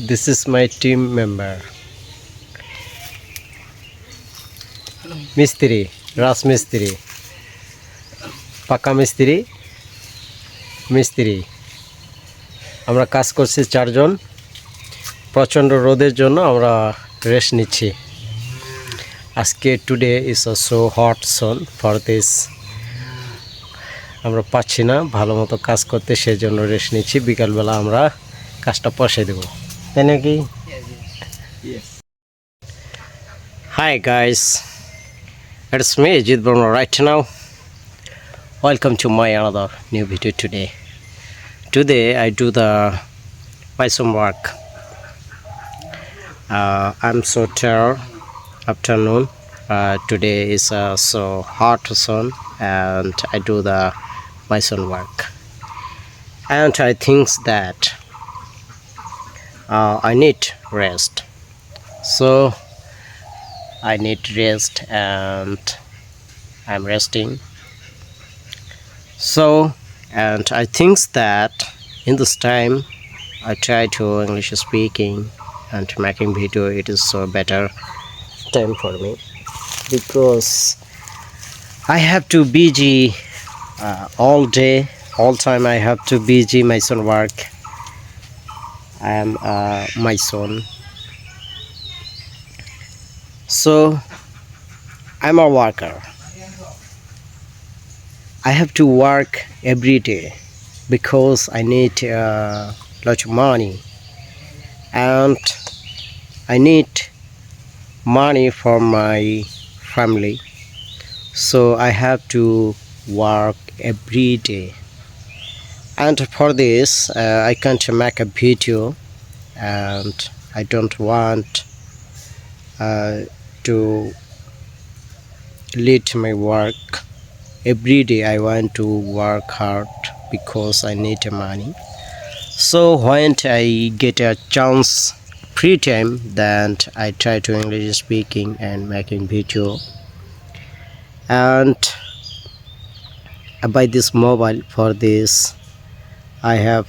This is my team member. Mistri, Ras Mistri, Paka Mistri, মিস্ত্রি। আমরা কাজ করছি চারজন। প্রচণ্ড রোদের জন্য আমরা রেস্ট নিচ্ছি। আজকে today is a so hot Son for this. আমরা পাচ্ছি না ভালো মতো কাজ করতে, সেজন্য রেস্ট নিচ্ছি। বিকালবেলা আমরা কাজটা পৌঁছে দেবো, তাই নাকি? Hi guys, it's me Ajit Burma right now. Welcome to my another new video today. Today I do my some work. I'm so tired afternoon. Today is so hot sun and I do my some work. And I think that I need rest. So I need rest and I'm resting. So and I think that in this time I try to English speaking and making video. It is so better time for me because I have to busy all day, all time. I have to busy my son work. I am my son, so I'm a worker. I have to work every day because I need lot of money and I need money for my family, so I have to work every day. And for this I can't make a video and I don't want to lead my work. Every day I want to work hard because I need money. So when I get a chance, free time, then I try to English speaking and making video. And I buy this mobile. For this I have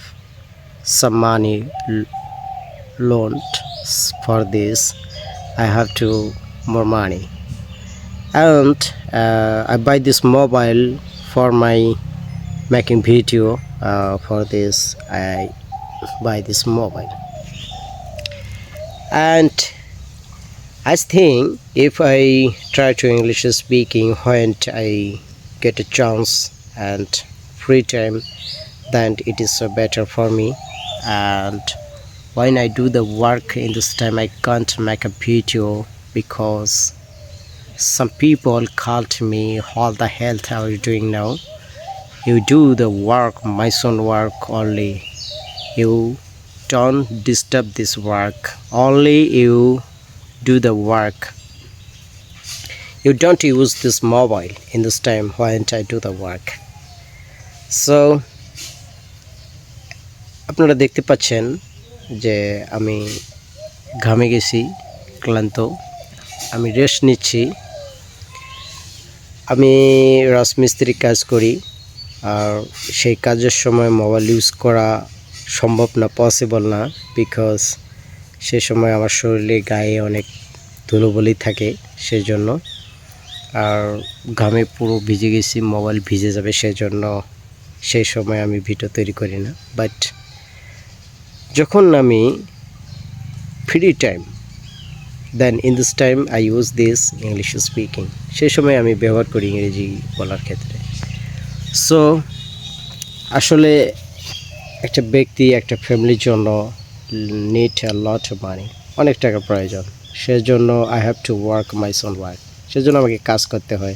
some money loaned. For this I have to more money, and I buy this mobile for my making video. For this I buy this mobile, and I think if I try to English speaking when I get a chance and free time, then it is so better for me. And when I do the work in this time I can't make a video because some people called me, all the health how are you doing now? You do the work, my son work only. You don't disturb this work. Only you do the work. You don't use this mobile in this time when I do the work. So আপনারা দেখতে পাচ্ছেন যে আমি ঘামে গেছি, ক্লান্ত, আমি rest নিচ্ছি। আমি রাজমিস্ত্রি কাজ করি, আর সেই কাজের সময় মোবাইল ইউজ করা সম্ভব না, পসিবল না, বিকজ সেই সময় আমার শরীরে গায়ে অনেক ধুলোবলি থাকে, সেজন্য। আর ঘামে পুরো ভিজে গেছি, মোবাইল ভিজে যাবে, সেজন্য সেই সময় আমি ভিডিও তৈরি করি না। বাট যখন আমি free time, then in this time I use this English speaking. সেই সময় আমি ব্যবহার করি ইংরেজি বলার ক্ষেত্রে। সো আসলে একটা ব্যক্তি, একটা ফ্যামিলির জন্য need a lot of money, অনেক টাকা প্রয়োজন। সেজন্য I have to work my Son work, সেজন্য আমাকে কাজ করতে হয়।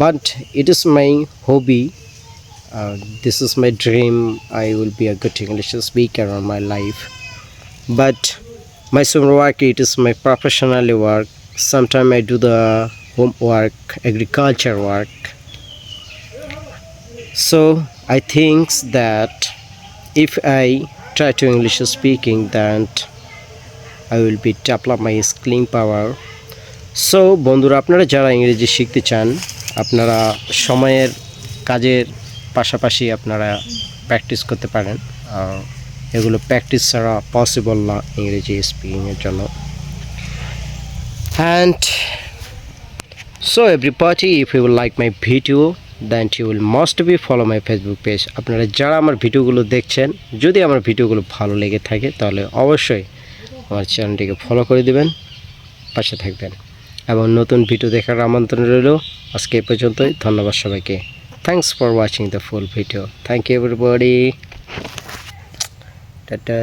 But it is my hobby, this is my dream. I will be a good English speaker on my life. But my summer work, it is my professional work. Sometimes I do the homework, agriculture work. So I think that if I try to English speaking, then I will be develop my speaking power. So বন্ধুরা, আপনারা যারা ইংরেজি শিখতে চান, আপনারা সময়ের কাজের পাশাপাশি আপনারা প্র্যাকটিস করতে পারেন। এগুলো প্র্যাকটিস ছাড়া পসিবল না ইংরেজি স্পিকিংয়ের জন্য। And so everybody, if you like my video then you will must be follow my Facebook page. আপনারা যারা আমার ভিডিওগুলো দেখছেন, যদি আমার ভিডিওগুলো ভালো লেগে থাকে তাহলে অবশ্যই আমার চ্যানেলটিকে ফলো করে দিবেন, পাশে থাকবেন এবং নতুন ভিডিও দেখার আমন্ত্রণ রইল। আজকে এ পর্যন্তই, ধন্যবাদ সবাইকে। Thanks for watching the full video. Thank you everybody, tata.